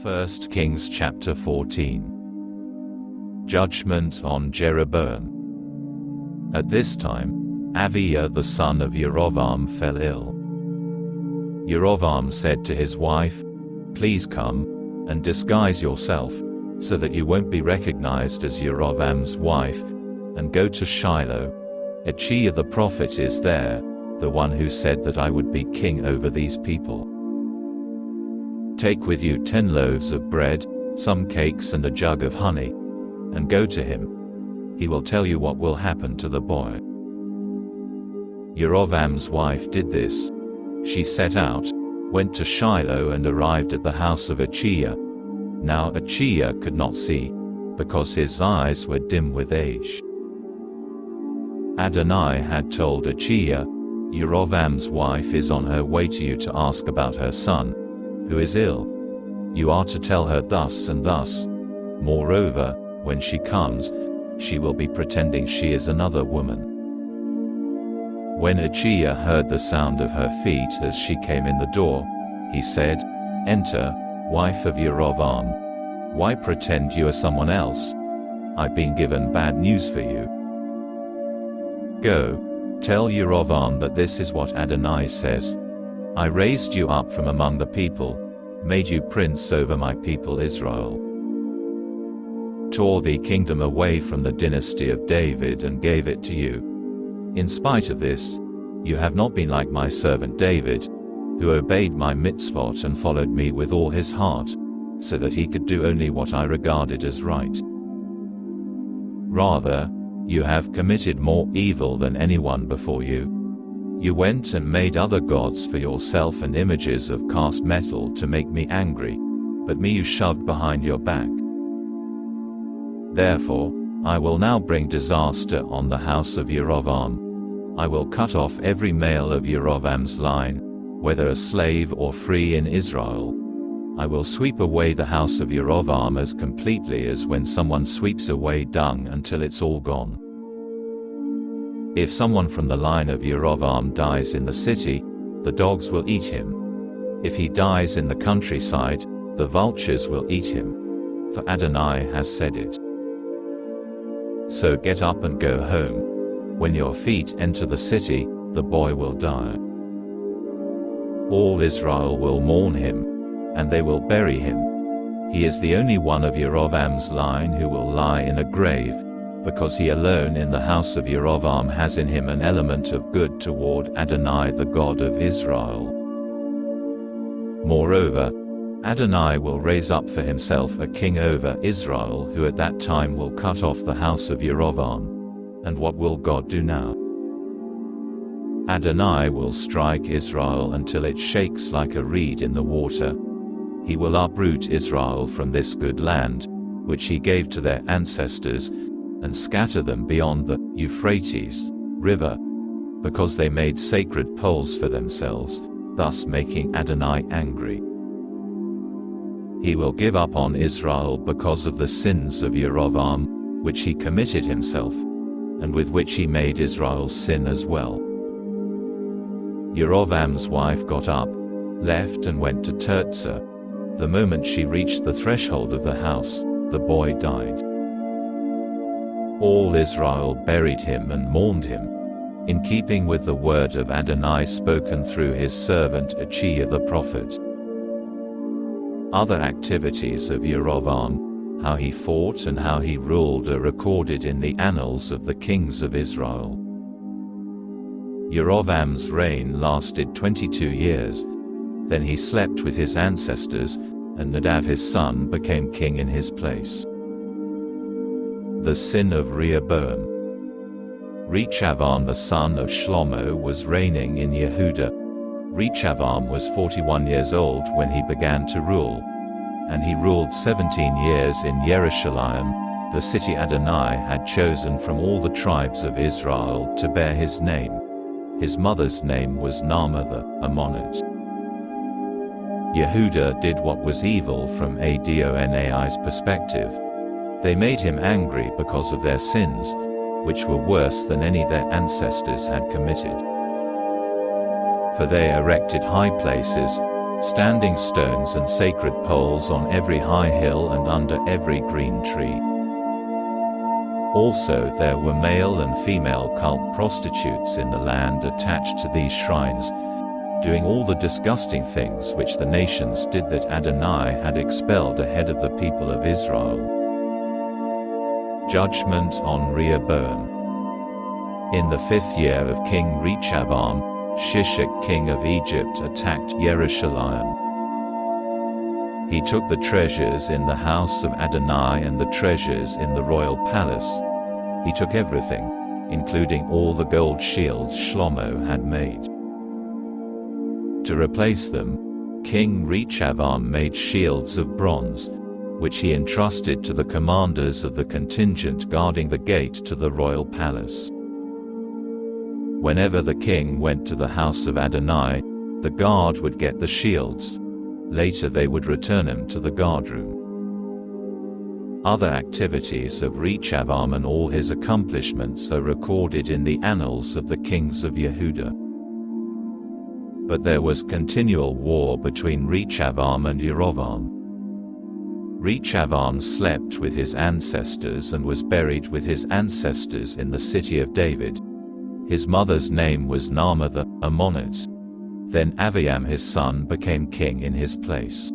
1 Kings chapter 14. Judgment on Jeroboam. At this time, Ahijah the son of Jeroboam fell ill. Jeroboam said to his wife, "Please come and disguise yourself, so that you won't be recognized as Jeroboam's wife, and go to Shiloh. Ahijah the prophet is there, the one who said that I would be king over these people. Take with you 10 loaves of bread, some cakes and a jug of honey, and go to him. He will tell you what will happen to the boy." Jeroboam's wife did this. She set out, went to Shiloh and arrived at the house of Ahijah. Now Ahijah could not see, because his eyes were dim with age. Adonai had told Ahijah, "Jeroboam's wife is on her way to you to ask about her son, who is ill. You are to tell her thus and thus. Moreover, when she comes, she will be pretending she is another woman." When Ahijah heard the sound of her feet as she came in the door, he said, "Enter, wife of Jeroboam. Why pretend you are someone else? I've been given bad news for you. Go, tell Jeroboam that this is what Adonai says. I raised you up from among the people, made you prince over my people Israel. Tore the kingdom away from the dynasty of David and gave it to you. In spite of this, you have not been like my servant David, who obeyed my mitzvot and followed me with all his heart, so that he could do only what I regarded as right. Rather, you have committed more evil than anyone before you. You went and made other gods for yourself and images of cast metal to make me angry, but me you shoved behind your back. Therefore, I will now bring disaster on the house of Jeroboam. I will cut off every male of Jeroboam's line, whether a slave or free in Israel. I will sweep away the house of Jeroboam as completely as when someone sweeps away dung until it's all gone. If someone from the line of Jeroboam dies in the city, the dogs will eat him. If he dies in the countryside, the vultures will eat him. For Adonai has said it. So get up and go home. When your feet enter the city, the boy will die. All Israel will mourn him, and they will bury him. He is the only one of Jeroboam's line who will lie in a grave, because he alone in the house of Jeroboam has in him an element of good toward Adonai the God of Israel. Moreover, Adonai will raise up for himself a king over Israel who at that time will cut off the house of Jeroboam. And what will God do now? Adonai will strike Israel until it shakes like a reed in the water. He will uproot Israel from this good land, which he gave to their ancestors, and scatter them beyond the Euphrates river, because they made sacred poles for themselves, thus making Adonai angry. He will give up on Israel because of the sins of Jeroboam, which he committed himself, and with which he made Israel sin as well. Jeroboam's wife got up, left and went to Tirzah. The moment she reached the threshold of the house, the boy died. All Israel buried him and mourned him, in keeping with the word of Adonai spoken through his servant Ahijah the prophet. Other activities of Jeroboam, how he fought and how he ruled, are recorded in the annals of the kings of Israel. Jeroboam's reign lasted 22 years. Then he slept with his ancestors, and Nadab his son became king in his place. The sin of Rehoboam. Rehoboam the son of Shlomo was reigning in Yehudah. Rehoboam was 41 years old when he began to rule, and he ruled 17 years in Jerusalem, the city Adonai had chosen from all the tribes of Israel to bear his name. His mother's name was Naamah the Ammonite. Yehudah did what was evil from Adonai's perspective. They made him angry because of their sins, which were worse than any their ancestors had committed. For they erected high places, standing stones and sacred poles on every high hill and under every green tree. Also there were male and female cult prostitutes in the land attached to these shrines, doing all the disgusting things which the nations did that Adonai had expelled ahead of the people of Israel. Judgment on Rehoboam. In the 5th year of King Rehoboam, Shishak king of Egypt attacked Jerusalem. He took the treasures in the house of Adonai and the treasures in the royal palace. He took everything, including all the gold shields Shlomo had made. To replace them, King Rehoboam made shields of bronze, which he entrusted to the commanders of the contingent guarding the gate to the royal palace. Whenever the king went to the house of Adonai, the guard would get the shields. Later they would return them to the guardroom. Other activities of Rehoboam and all his accomplishments are recorded in the annals of the kings of Yehuda. But there was continual war between Rehoboam and Jeroboam. Rehoboam slept with his ancestors and was buried with his ancestors in the city of David. His mother's name was Naamah the Ammonite. Then Aviam his son became king in his place.